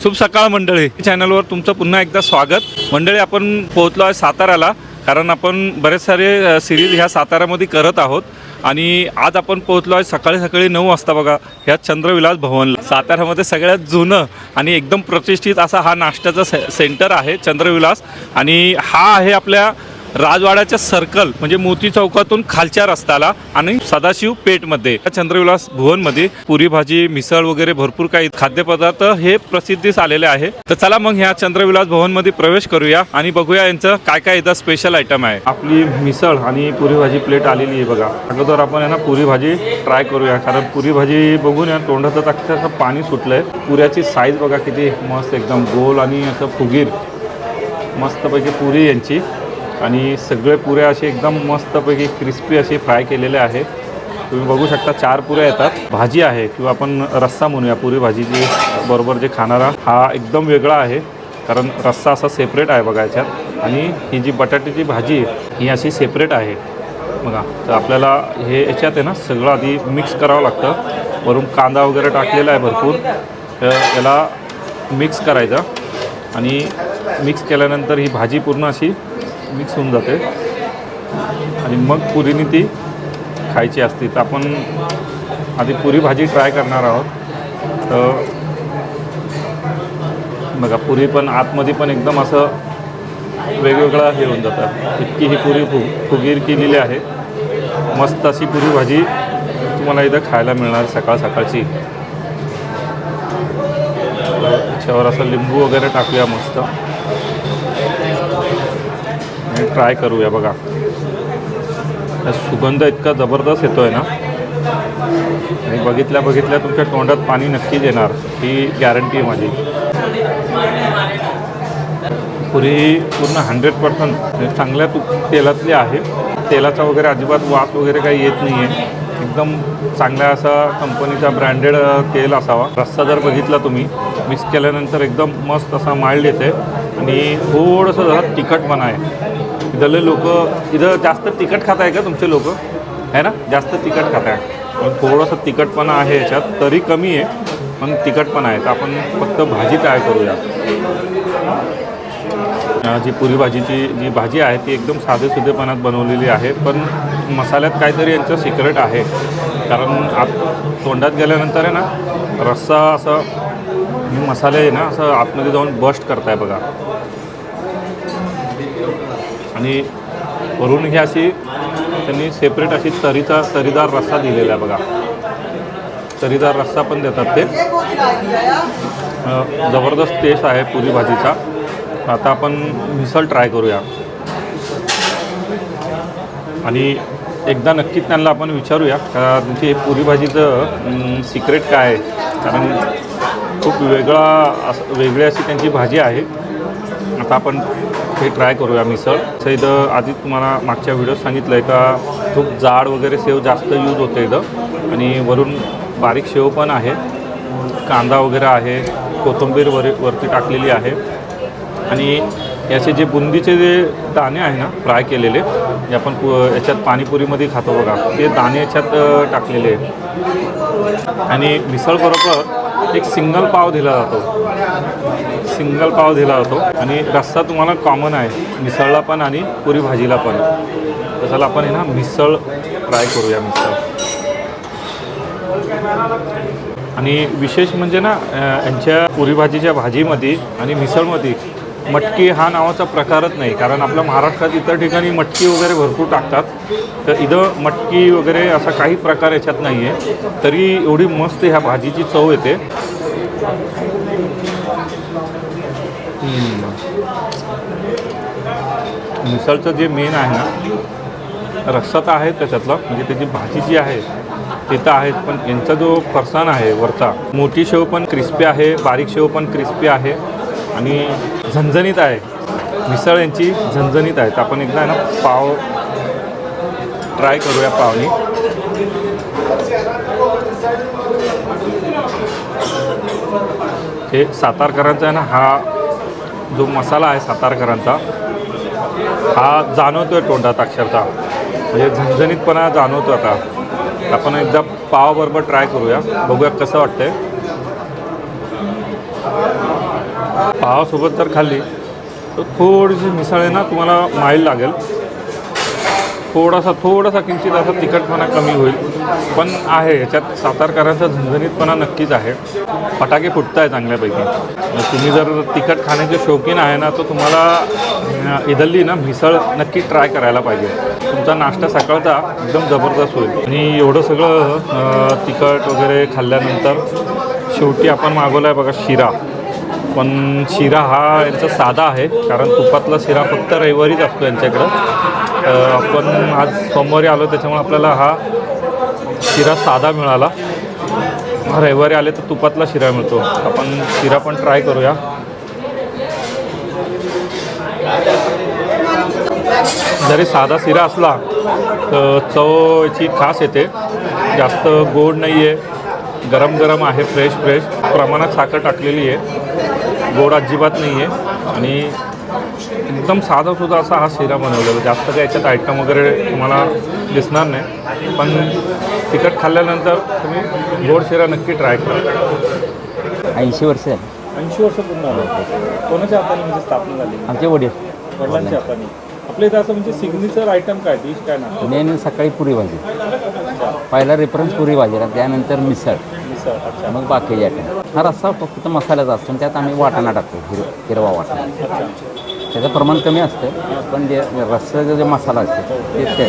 शुभ सकाळ मंडळी, चॅनलवर तुमचं पुन्हा एकदा स्वागत। मंडळी, आपण पोहोचलो आहे साताऱ्याला, कारण आपण बरेच सारे सिरीज ह्या साताऱ्यामध्ये करत आहोत आणि आज आपण पोहोचलो आहे सकाळी 9 वाजता बघा ह्या चंद्रविलास भवनला। साताऱ्यामध्ये सगळ्यात जुनं आणि एकदम प्रतिष्ठित असा हा नाश्त्याचा सेंटर आहे चंद्रविलास, आणि हा आहे आपल्या राजवाड्याच्या सर्कल म्हणजे मोती चौकातून खालच्या रस्त्याला आणि सदाशिव पेठमध्ये चंद्रविलास भुवनमध्ये पुरी भाजी मिसळ वगैरे भरपूर काही खाद्यपदार्थ हे प्रसिद्धीस आलेले आहे। तर चला मग ह्या चंद्रविलास भवनमध्ये प्रवेश करूया आणि बघूया यांचं काय काय इथं स्पेशल आयटम आहे। आपली मिसळ आणि पुरी भाजी प्लेट आलेली आहे बघा। अगोदर आपण आहे ना पुरी भाजी ट्राय करूया, कारण पुरी भाजी बघून या तोंडात अक्षरशः पाणी सुटलंय। पुऱ्याची साईज बघा किती मस्त, एकदम गोल आणि असं फुगीर मस्तपैकी पुरी यांची, आणि सगळे पुऱ्या असे एकदम मस्तपैकी क्रिस्पी असे फ्राय केलेले आहे। तुम्ही बघू शकता 4 पुऱ्या येतात। भाजी आहे किंवा आपण रस्सा म्हणूया, पुरी भाजीची बरोबर जे खाणारा हा एकदम वेगळा आहे, कारण रस्सा असा सेपरेट आहे बघा याच्यात, आणि ही जी बटाट्याची भाजी ही अशी सेपरेट आहे बघा। तर आपल्याला हे याच्यात आहे ना सगळं आधी मिक्स करावं लागतं। वरून कांदा वगैरे टाकलेला आहे भरपूर, याला मिक्स करायचं, आणि मिक्स केल्यानंतर ही भाजी पूर्ण अशी मिक्स होऊन जाते आणि मग पुरीने ती खायची असते। तर आपण आधी पुरी भाजी ट्राय करणार आहोत। तर बघा पुरी पण आतमध्ये पण एकदम असं वेगवेगळं हे होऊन जातं, इतकी ही पुरी फुगीर केलेली आहे। मस्त अशी पुरी भाजी तुम्हाला इथं खायला मिळणार सकाळची। त्याच्यावर असं लिंबू वगैरे टाकूया मस्त, ट्राय करूया बघा। सुगंध इतका जबरदस्त येतोय ना, आणि बघितल्या तुमच्या तोंडात पाणी नक्कीच येणार, ही गॅरंटी आहे माझी। पुरी पूर्ण 100% चांगल्या तेलातली आहे, तेलाचा वगैरे अजिबात वास वगैरे काही येत नाही आहे। एकदम चांगल्या असा कंपनीचा ब्रँडेड तेल असावा। रस्सा जर बघितला तुम्ही मिक्स केल्यानंतर एकदम मस्त असा माइल्ड येते, आणि थोडंसं जरा तिखटपणा आहे। इथले लोक इथं जास्त तिखट खात आहे का तुमचे लोक, आहे ना? जास्त तिखट खात आहे, पण थोडंसं तिखटपणा आहे याच्यात, तरी कमी आहे पण तिखटपणा आहे। तर आपण फक्त भाजी ट्राय करूया। जी पुरी भाजीची जी भाजी आहे ती एकदम साधेसुधेपणात बनवलेली आहे, पण मसाल्यात काहीतरी यांचं सिक्रेट आहे, कारण तोंडात गेल्यानंतर आहे ना रस्सा असं मसाले आहे ना असं आतमध्ये जाऊन बस्ट करताय बघा। आणि वरून ही अशी त्यांनी सेपरेट अशी तरीदार रस्सा दिलेला आहे बघा। तरीदार रस्सा पण देतात ते, जबरदस्त टेस्ट आहे पुरी भाजीचा। आता आपण मिसळ ट्राय करूया, आणि एकदा नक्कीच त्यांना आपण विचारूया का तुमची पुरी भाजीचं सिक्रेट काय आहे, कारण खूप वेगळी अशी त्यांची भाजी आहे। आता आपण हे ट्राय करूया मिसळ। असं इथं आधी तुम्हाला मागच्या व्हिडिओत सांगितलं आहे का खूप जाड वगैरे शेव जास्त यूज होते इथं, आणि वरून बारीक शेव पण आहे, कांदा वगैरे आहे, कोथिंबीर वरती टाकलेली आहे, आणि याचे जे बुंदीचे जे दाणे आहे ना फ्राय केलेले, जे आपण याच्यात पाणीपुरीमध्ये खातो बघा, ते दाणे याच्यात टाकलेले आहेत। आणि मिसळबरोबर एक सिंगल पाव दिला जातो, आणि रस्सा तुम्हाला कॉमन आहे मिसळला पण आणि पुरी भाजीला पण। तर चला आपण आहे ना मिसळ ट्राय करूया मिसळ। आणि विशेष म्हणजे ना यांच्या पुरी भाजीच्या भाजीमध्ये आणि मिसळमध्ये मटकी हा नावाचा प्रकारच नाही, कारण आपल्या महाराष्ट्रात इतर ठिकाणी मटकी वगैरे भरपूर टाकतात, तर इथं मटकी वगैरे असा काही प्रकार याच्यात नाही आहे, तरी एवढी मस्त ह्या भाजीची चव येते। मिसळचं जे मेन आहे ना रस्सा तर आहे त्याच्यातलं, म्हणजे त्याची भाजी जी आहे ते तर आहेच, पण यांचा जो फरसाण आहे वरचा, मोठी शेव पण क्रिस्पी आहे, बारीक शेव पण क्रिस्पी आहे, आणि झणझणीत आहे मिसळ यांची, झणझणीत आहे। तर आपण एकदा ना पाव ट्राय करूया पावनी। हे सातारकरांचा आहे ना, हा जो मसाला आहे सातारकरांचा हा जाणवतोय तोंडात अक्षरशः, म्हणजे झणझणीतपणा जाणवतो। आता आपण एकदा पावबरोबर ट्राय करूया, बघूया कसं वाटतंय। पावासोबत जर खाल्ली तर थोडीशी मिसळ आहे ना तुम्हाला माईल लागेल, थोडासा किंचित असा तिखटपणा कमी होईल, पण आहे याच्यात सातारकरांचा झणझणीतपणा नक्कीच आहे. फटाके फुटत आहे चांगल्यापैकी. तुम्ही जर तिखट खाण्याचे शौकीन आहे ना, तर तुम्हाला इथली ना मिसळ नक्की ट्राय करायला पाहिजे. तुमचा नाश्ता सकाळचा एकदम जबरदस्त होईल. आणि एवढं सगळं तिखट वगैरे खाल्ल्यानंतर शेवटी आपण मागवला आहे बघा शिरा. पण शिरा हा यांचा साधा आहे, कारण तुपातला शिरा फक्त रविवारीच असतो यांच्याकडं. आपण आज सोमवारी आलो त्याच्यामुळे आपल्याला हा शिरा साधा मिळाला. रविवारी आले तर तुपातला शिरा मिळतो. आपण शिरा पण ट्राय करूया. जरी साधा शिरा असला तर चव याची खास येते. जास्त गोड नाही आहे, गरम गरम आहे, फ्रेश प्रमाणात साखर टाकलेली आहे, गोड अजिबात नाही आहे. आणि एकदम साधासुद्धा असा हा शिरा बनवलेला. जास्त काही याच्यात आयटम वगैरे तुम्हाला दिसणार नाही, पण तिखट खाल्ल्यानंतर तुम्ही गोड शिरा नक्की ट्राय करा. 80 वर्ष आहे. 80 वर्ष पूर्ण आलं. कोणाच्या हाताने म्हणजे स्थापना झाली? आमचे वडील वडिलांच्या हाताने. आपल्या इथं असं म्हणजे सिग्नेचर आयटम काय, डिश काय ना? मेन सकाळी पुरी भाजी, पहिला रेफरन्स पुरी भाजीला, त्यानंतर मिसळ, अच्छा. मग बाकीचे आयटम. हा रस्सा फक्त मसाल्याचा असतो आणि त्यात आम्ही वाटाणा टाकतो, हिरवा वाटाणा. त्याचं प्रमाण कमी असतं, पण जे रस्स्याचा जे मसाला असतो ते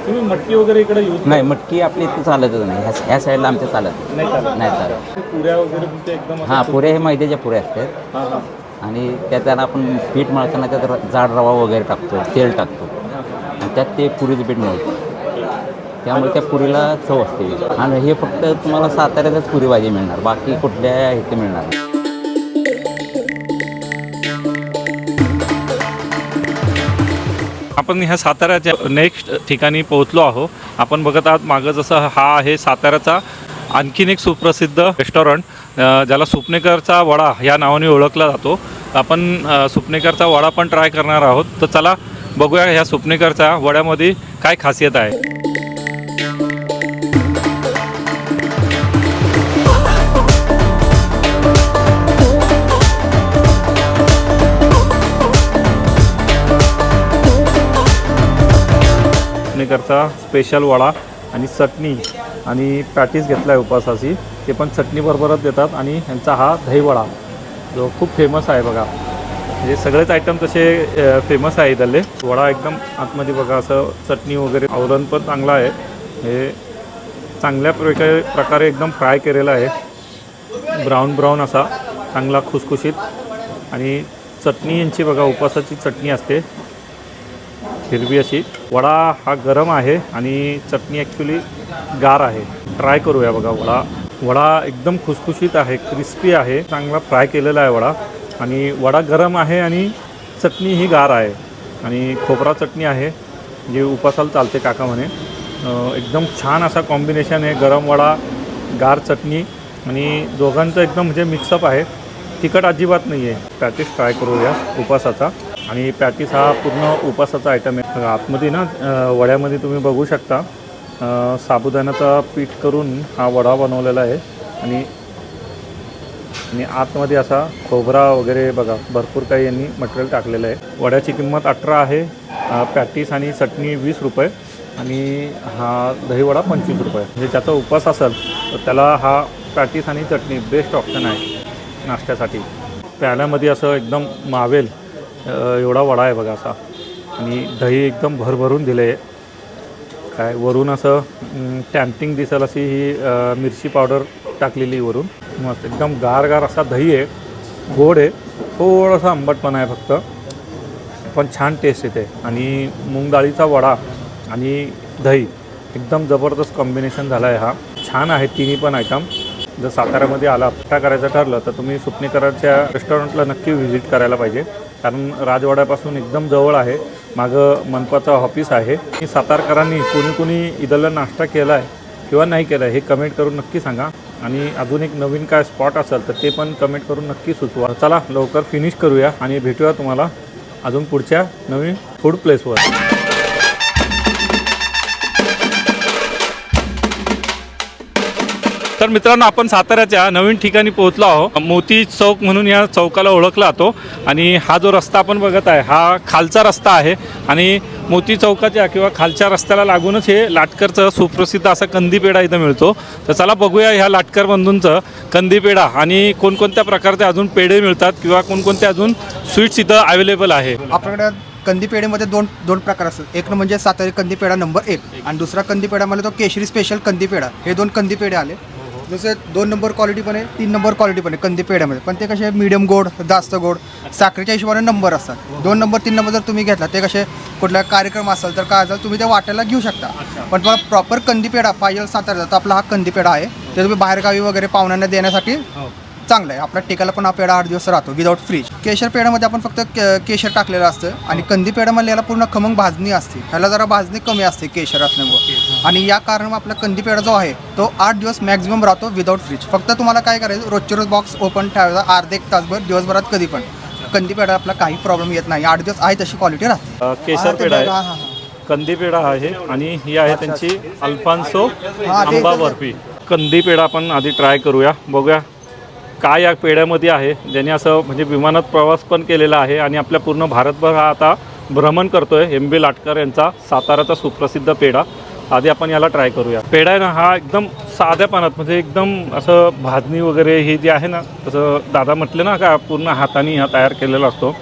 तुम्ही मटकी वगैरे इकडे यूज नाही. मटकी आपली इथे चालतच नाही. ह्या साईडला आमच्या चालत नाही चालत. पुऱ्या वगैरे तुमच्या एकदम हां, पुऱ्या हे मैद्याच्या पुऱ्या असतात. हां. आणि त्याला आपण पीठ मळताना त्यात जाड रवा वगैरे टाकतो, तेल टाकतो, आणि त्यात ते पुरीचं पीठ मिळतं. त्यामुळे त्या पुरीला चव असते. आणि हे फक्त तुम्हाला साताऱ्यातच पुरी भाजी मिळणार, बाकी कुठल्या इथे मिळणार नाही. आपण ह्या साताऱ्याच्या नेक्स्ट ठिकाणी पोहोचलो आहोत. आपण बघत आहात मागं जसं हा आहे साताऱ्याचा आणखीन एक सुप्रसिद्ध रेस्टॉरंट, ज्याला सुपनेकरचा वडा या नावाने ओळखला जातो. आपण सुपनेकरचा वडा पण ट्राय करणार आहोत. तर चला बघूया ह्या सुपनेकरच्या वड्यामध्ये काय खासियत आहे. सुपनेकरचा स्पेशल वडा आणि चटणी आणि पॅटीस घेतला आहे उपासाची, ते पण चटणीबरोबरच देतात. आणि ह्यांचा हा दहीवडा जो खूप फेमस आहे बघा. म्हणजे सगळेच आयटम तसे फेमस आहे इथले. वडा एकदम आतमध्ये बघा असं चटणी वगैरे, आवरण पण चांगलं आहे. हे चांगल्या प्रकारे एकदम फ्राय केलेलं आहे, ब्राऊन असा चांगला खुसखुशीत. आणि चटणी यांची बघा उपासाची चटणी असते हिरवी अशी. वडा हा गरम आहे आणि चटणी ॲक्च्युली गार आहे. ट्राय करूया बघा. वडा एकदम खुसखुशीत आहे, क्रिस्पी आहे, चांगला फ्राय केलेला आहे वडा. आणि वडा गरम आहे आणि चटणी ही गार आहे. आणि खोबरा चटणी आहे जी उपासाला चालते काका म्हणे. एकदम छान असा कॉम्बिनेशन आहे, गरम वडा, गार चटणी, आणि दोघांचं एकदम म्हणजे मिक्सअप आहे. तिखट अजिबात नाही आहे. पॅटीस ट्राय करूया उपासाचा. आणि पॅटीस हा पूर्ण उपासाचा आयटम आहे. आतमध्ये ना वड्यामध्ये तुम्ही बघू शकता साबुदाण्याचा पीठ करून हा वडा बनवलेला आहे. आणि आतमध्ये असा खोबरा वगैरे बघा, भरपूर काही यांनी मटेरियल टाकलेलं आहे. वड्याची किंमत 18 आहे, पॅटीस आणि चटणी 20 रुपये, आणि हा दहीवडा 25 रुपये. म्हणजे ज्याचा उपास असेल तर त्याला हा पॅटीस आणि चटणी बेस्ट ऑप्शन आहे नाश्त्यासाठी. प्याल्यामध्ये असं एकदम मावेल एवढा वडा आहे बघा असा. आणि दही एकदम भरभरून दिले आहे. काय वरून असं टॅम्पिंग दिसेल अशी ही मिरची पावडर टाकलेली वरून. मस्त एकदम गार असा दही आहे, गोड आहे, थोडासा आंबटपणा आहे फक्त, पण छान टेस्ट येते. आणि मूग डाळीचा वडा आणि दही एकदम जबरदस्त कॉम्बिनेशन झाला आहे हा. छान आहे तिन्ही पण आयटम. जर साताऱ्यामध्ये आला पट्टा करायचं ठरलं तर तुम्ही सुपनेकरच्या रेस्टॉरंटला नक्की व्हिजिट करायला पाहिजे, कारण राजवाड्यापासून एकदम जवळ आहे. मागं मनपाचं ऑफिस आहे. सातारकरांनी कोणी इथला नाश्ता केला आहे किंवा नाही केला आहे हे कमेंट करून नक्की सांगा. आणि अजून एक नवीन काय स्पॉट असेल तर ते पण कमेंट करून नक्की सुचवा. चला लवकर फिनिश करूया आणि भेटूया तुम्हाला अजून पुढच्या नवीन फूड प्लेसवर. तर मित्रांनो, आपण साताऱ्याच्या नवीन ठिकाणी पोहोचलो आहोत. मोती चौक म्हणून या चौकाला ओळखला जातो आणि हा जो रस्ता आपण बघत आहे हा खालचा रस्ता आहे आणि मोती चौकाच्या किंवा खालच्या रस्त्याला लागूनच हे लाटकरचं सुप्रसिद्ध असा कंदीपेढा इथं मिळतो. तर चला बघूया ह्या लाटकर बंधूंचं कंदीपेढा आणि कोणकोणत्या प्रकारचे अजून पेढे मिळतात किंवा कोणकोणते अजून स्वीट्स इथं अवेलेबल आहे. आपल्याकडे कंदीपेढेमध्ये दोन प्रकार असतात. एक म्हणजे सातारी कंदीपेढा नंबर 1 आणि दुसरा कंदीपेढा म्हणजे तो केशरी स्पेशल कंदीपेढा. हे 2 कंदीपेढे आले. जसे 2 नंबर क्वालिटी पण आहे, 3 नंबर क्वालिटी पण आहे कंदीपेढ्यामध्ये. पण ते कसे मीडियम गोड, जास्त गोड, साखरेच्या हिशोबाने नंबर असतात. 2 नंबर 3 नंबर जर तुम्ही घेतला ते कसे कुठला कार्यक्रम असेल तर काय असेल तुम्ही ते वाटायला घेऊ शकता. पण तुम्हाला प्रॉपर कंदीपेढा पाहिजे साताऱ्याचा तर आपला हा कंदीपेढा आहे. ते तुम्ही बाहेरगावी वगैरे पाहुण्यांना देण्यासाठी चांगलं आहे. आपल्या टिकाला पण हा पेढा 8 दिवस राहतो विदाऊट फ्रीज. केशर पेढ्यामध्ये आपण फक्त केशर टाकलेलं असतं आणि कंदी पेढ्यामध्ये याला पूर्ण खमंग भाजणी असते. ह्याला जरा भाजणी कमी असते केशर असल्यामुळे आणि या कारण आपला कंदी पेढा जो आहे तो 8 दिवस मॅक्झिमम राहतो विदाऊट फ्रीज. फक्त तुम्हाला काय करायचं रोजचे रोज बॉक्स ओपन ठेवायचा अर्धा एक तासभर दिवसभरात कधी पण कंदी पेढा आपला काही प्रॉब्लेम येत नाही. 8 दिवस आहे तशी क्वालिटी राहते. केशर पेढा आहे, कंदी पेढा आहे आणि ही आहे त्यांची अल्फान्सो आंबा बर्फी. कंदी पेढा आपण आधी ट्राय करूया, बघूया काय या पेढ्यामध्ये आहे. ज्याने असं म्हणजे विमानात प्रवास पण केलेला आहे आणि आपल्या पूर्ण भारतभर हा आता भ्रमण करतोय. MB लाटकर यांचा साताराचा सुप्रसिद्ध पेढा. आधी आपण याला ट्राय करूया. पेढा आहे ना हा एकदम साध्यापणात म्हणजे एकदम असं भाजणी वगैरे हे जे आहे ना तसं दादा म्हटलं ना का पूर्ण हाताने हा तयार केलेला असतो.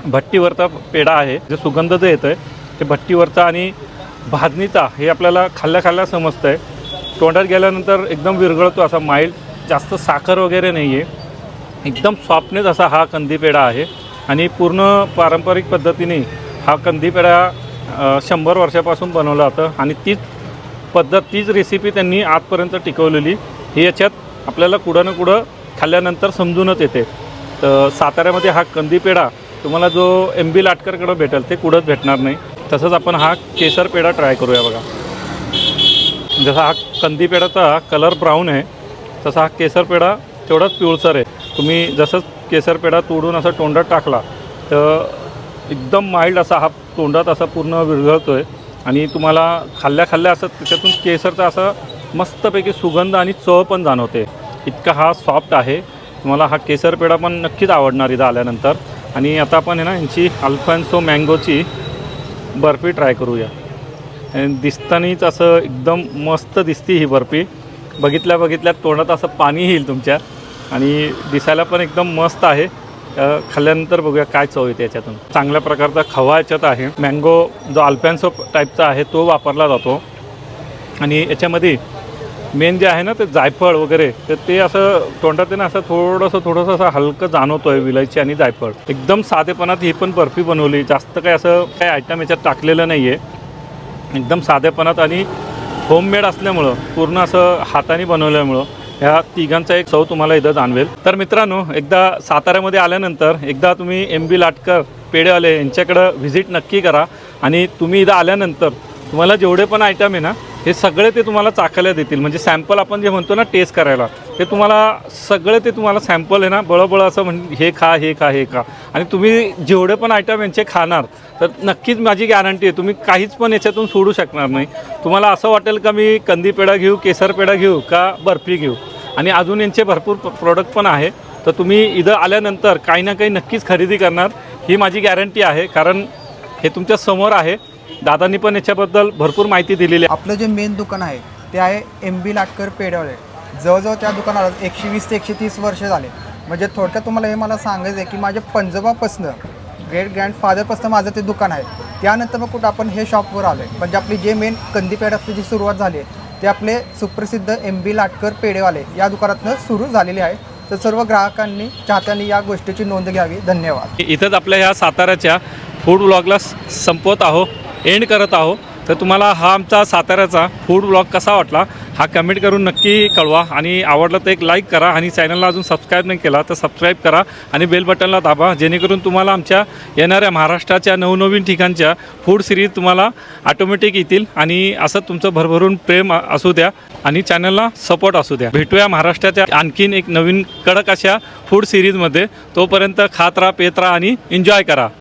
भट्टीवरचा पेढा आहे. जे सुगंध जे येतं आहे ते भट्टीवरचा आणि भाजणीचा हे आपल्याला खाल्ल्या समजतं आहे. तोंडात गेल्यानंतर एकदम विरघळतो असा माइल्ड, जास्त साखर वगैरे नाही आहे, एकदम सॉफ्टनेस असा हा कंदीपेढा आहे आणि पूर्ण पारंपरिक पद्धतीने हा कंदीपेढा 100 वर्षापासून बनवला जातं आणि तीच पद्धत तीच रेसिपी त्यांनी आजपर्यंत टिकवलेली ही याच्यात आपल्याला कुठं ना कुठं खाल्ल्यानंतर समजूनच येते. तर साताऱ्यामध्ये हा कंदीपेढा तुम्हाला जो MB लाटकरकडं भेटेल ते कुठंच भेटणार नाही. तसंच आपण हा केसर पेढा ट्राय करूया. बघा जसा हा कंदीपेढाचा कलर ब्राऊन आहे तसा हा केसर पेढा तेवढाच पिवळसर आहे. तुम्ही जसंच केसर पेढा तोडून असा तोंडात टाकला तर एकदम माइल्ड असा हा तोंडात असा पूर्ण विरघळतो आहे आणि तुम्हाला खाल्ल्या असं त्याच्यातून केसरचा असा मस्तपैकी सुगंध आणि चव पण जाणवते. इतका हा सॉफ्ट आहे. तुम्हाला हा केसर पेढा पण नक्कीच आवडणार इथं आल्यानंतर. आणि आता आपण आहे ना यांची अल्फान्सो मँगोची बर्फी ट्राय करूया. दिसतानीच असं एकदम मस्त दिसते ही बर्फी. बघितल्या तोंडात असं पाणी येईल तुमच्या आणि दिसायला पण एकदम मस्त आहे. खाल्ल्यानंतर बघूया काय चव येते याच्यातून. चांगल्या प्रकारचा खवा याच्यात आहे. मँगो जो अल्फान्सो टाईपचा आहे तो वापरला जातो आणि याच्यामध्ये मेन जे आहे ना ते जायफळ वगैरे तर ते असं तोंडात ना असं थोडंसं असं हलकं जाणवतो आहे. विलायची आणि जायफळ एकदम साधेपणात ही पण बर्फी बनवली. जास्त काय असं काय आयटम याच्यात टाकलेलं नाही आहे. एकदम साधेपणात आणि होममेड असल्यामुळं पूर्ण असं हाताने बनवल्यामुळं ह्या तिघांचा एक चव तुम्हाला इथं जाणवेल. तर मित्रांनो, एकदा साताऱ्यामध्ये आल्यानंतर एकदा तुम्ही MB लाटकर पेढेवाले यांच्याकडं व्हिजिट नक्की करा आणि तुम्ही इथं आल्यानंतर तुम्हाला जेवढे पण आयटम आहे ना हे सगळे ते तुम्हाला चाखायला देतील. म्हणजे सॅम्पल आपण जे म्हणतो ना टेस्ट करायला ते तुम्हाला सॅम्पल आहे ना बळबळ असं हे खा आणि तुम्ही जेवढे पण आयटम यांचे खाणार तर नक्कीच माझी गॅरंटी आहे तुम्ही काहीच पण याच्यातून सोडू शकणार नाही. तुम्हाला असं वाटेल का मी कंदी पेढा घेऊ, केसर पेढा घेऊ का बर्फी घेऊ. आणि अजून यांचे भरपूर प्रोडक्ट पण आहे. तर तुम्ही इथं आल्यानंतर काही ना काही नक्कीच खरेदी करणार ही माझी गॅरंटी आहे. कारण हे तुमच्या समोर आहे. दादांनी पण याच्याबद्दल भरपूर माहिती दिलेली आहे. आपलं जे मेन दुकान आहे ते आहे MB लाटकर पेढेवाले. जवळजवळ त्या दुकानाला 120 ते 130 वर्ष झाले. म्हणजे थोडक्यात तुम्हाला हे मला सांगायचं आहे की माझ्या पंजोबापासनं ग्रँडफादरपासून माझं ते दुकान आहे. त्यानंतर मग कुठं आपण हे शॉपवर आलो आहे. म्हणजे आपली जे मेन कंदी पेढ्याची जी सुरुवात झाली आहे ते आपले सुप्रसिद्ध MB लाटकर पेढेवाले या दुकानातनं सुरू झालेली आहे. तर सर्व ग्राहकांनी चाहत्यांनी या गोष्टीची नोंद घ्यावी. धन्यवाद. इथंच आपल्या ह्या साताऱ्याच्या फूड ब्लॉगला संपवत आहो, एंड करत आहो. तर तुम्हाला हा आमचा साताऱ्याचा फूड ब्लॉग कसा वाटला हा कमेंट करून नक्की कळवा आणि आवडलं तर एक लाईक करा आणि चॅनलला अजून सबस्क्राईब नाही केला तर सबस्क्राईब करा आणि बेल बटनला दाबा जेणेकरून तुम्हाला आमच्या येणाऱ्या महाराष्ट्राच्या नवनवीन ठिकाणच्या फूड सिरीज तुम्हाला ऑटोमॅटिक येतील आणि असं तुमचं भरभरून प्रेम असू द्या आणि चॅनलला सपोर्ट असू द्या. भेटूया महाराष्ट्राच्या आणखीन एक नवीन कडक अशा फूड सिरीजमध्ये. तोपर्यंत खात राहा, पेत राहा आणि एन्जॉय करा.